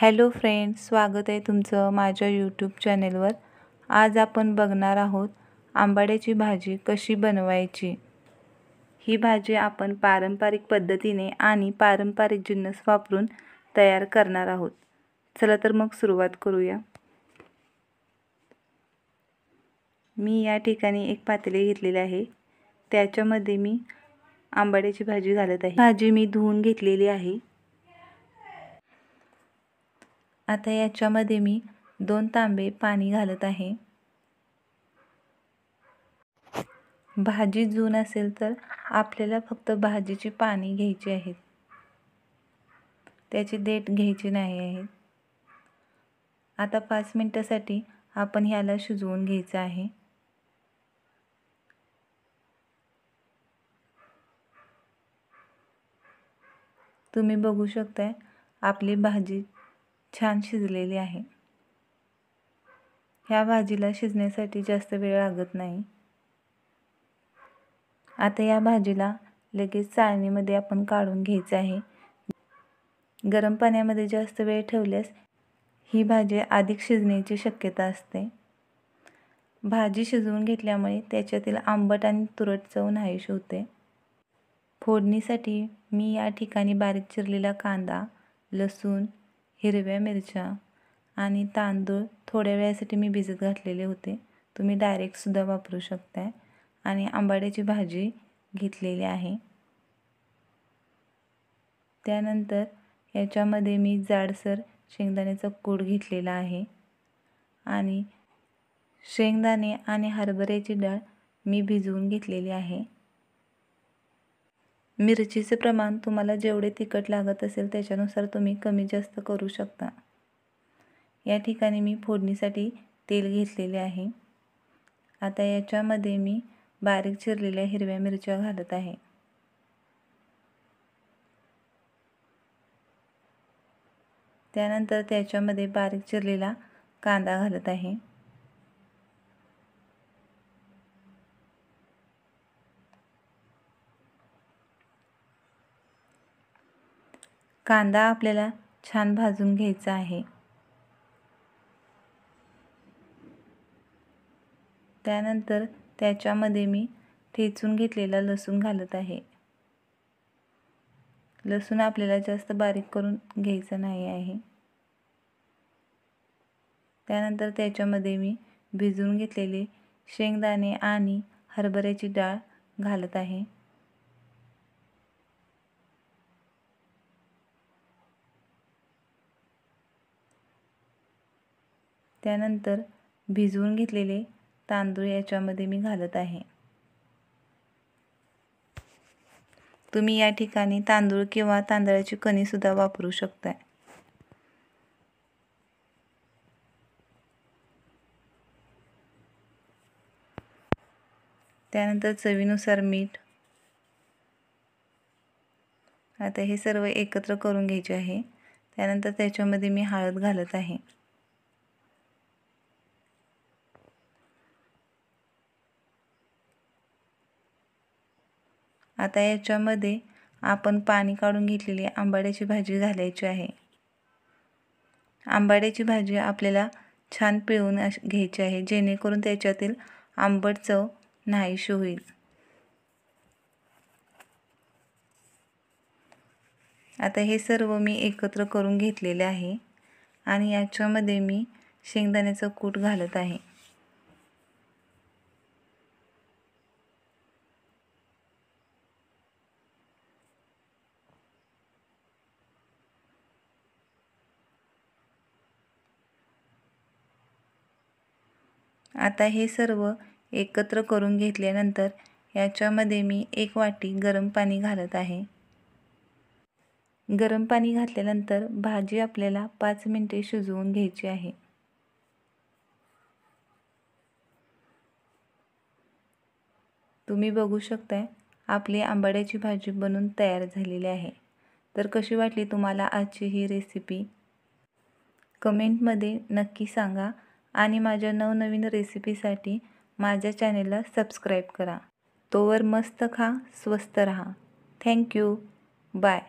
Hello friends, स्वागत आहे तुमचं माझ्या यूट्यूब चॅनेलवर। आज आपण बघणार आहोत आंबाड्याची भाजी कशी बनवायची। ही भाजी आपण पारंपरिक पद्धतीने आणि पारंपरिक जिन्नस वापरून तयार करणार आहोत। चला तर मग सुरुवात करूया। मी या ठिकाणी एक पातेले घेतलेले आहे, त्याच्यामध्ये मी आंबाड्याची भाजी घालत आहे। भाजी मी धुवून घेतलेली आहे। आता याच्यामध्ये मी 2 तांबे पाणी घालत आहे। भाजी जून असेल तर आपल्याला फक्त भाजीची पाणी घ्यायची आहेत, त्याची देठ घ्यायची नाही आहे। आता 5 मिनिटासाठी आपण ह्याला शिजवून घ्यायचं आहे। तुम्ही बघू शकता आपली भाजी छान शिजलेली आहे। ह्या भाजीला शिजण्यासाठी जास्त वेळ लागत नाही। आता या भाजीला लगेच चाळणीमध्ये आपण काढून घ्यायचं आहे। गरम पाण्यामध्ये जास्त वेळ ठेवल्यास ही भाजी अधिक शिजण्याची शक्यता असते। भाजी शिजवून घेतल्यामुळे त्याच्यातील आंबट आणि तुरट चव नाहीशी होते। फोडणीसाठी मी या ठिकाणी बारीक चिरलेला कांदा, लसूण, हिरव्या मिरच्या आणि तांदूळ थोड्या वेळासाठी मी भिजत घातलेले होते। तुम्ही डायरेक्ट सुद्धा वापरू शकता। आणि आंबाड्याची भाजी घेतलेली आहे। त्यानंतर याच्यामध्ये मी जाडसर शेंगदाण्याचा कूट घेतलेला आहे आणि शेंगदाणे आणि हरभऱ्याची डाळ मी भिजवून घेतलेली आहे। मिरचीचे प्रमाण तुम्हाला जेवढे तिखट लागत असेल त्याच्यानुसार तुम्ही कमी जास्त करू शकता। या ठिकाणी मी फोडणीसाठी तेल घेतलेले आहे। आता याच्यामध्ये मी बारीक चिरलेल्या हिरव्या मिरच्या घालत आहे। त्यानंतर त्याच्यामध्ये बारीक चिरलेला कांदा घालत आहे। कांदा आपल्याला छान भाजून घ्यायचा आहे। त्यानंतर त्याच्यामध्ये मी ठेचून घेतलेला लसूण घालत आहे। लसूण आपल्याला जास्त बारीक करून घ्यायचा नाही आहे। त्यानंतर त्याच्यामध्ये मी भिजवून घेतलेले शेंगदाणे आणि हरभऱ्याची डाळ घालत आहे। त्यानंतर भिजवून घेतलेले तांदूळ याच्यामध्ये मी घालत आहे। तुम्ही या ठिकाणी तांदूळ किंवा तांदळाची कणी सुद्धा वापरू शकता। त्यानंतर चवीनुसार मीठ। आता हे सर्व एकत्र करून घ्यायचे आहे। त्यानंतर त्याच्यामध्ये मी हळद घालत आहे। आता याच्यामध्ये आपण पाणी काढून घेतलेली आंबाड्याची भाजी घालायची आहे। आंबाड्याची भाजी आपल्याला छान पिळून घ्यायची आहे, जेणेकरून त्याच्यातील आंबट चव नाहीशी होईल। आता हे सर्व मी एकत्र करून घेतलेले आहे आणि याच्यामध्ये मी शेंगदाण्याचा कूट घालत आहे। आता हे सर्व एकत्र करून घेतल्यानंतर याच्यामध्ये मी 1 वाटी गरम पाणी घालत आहे। गरम पाणी घातल्यानंतर भाजी आपल्याला 5 मिनिटे शिजवून घ्यायची आहे। तुम्ही बघू शकता आपली आंबाड्याची भाजी बनून तयार झालेली आहे। तर कशी वाटली तुम्हाला आजची ही रेसिपी कमेंटमध्ये नक्की सांगा आणि माझ्या नवनवीन रेसिपीसाठी माझ्या चॅनेलला सबस्क्राईब करा। तोवर मस्त खा, स्वस्त रहा। Thank you, bye.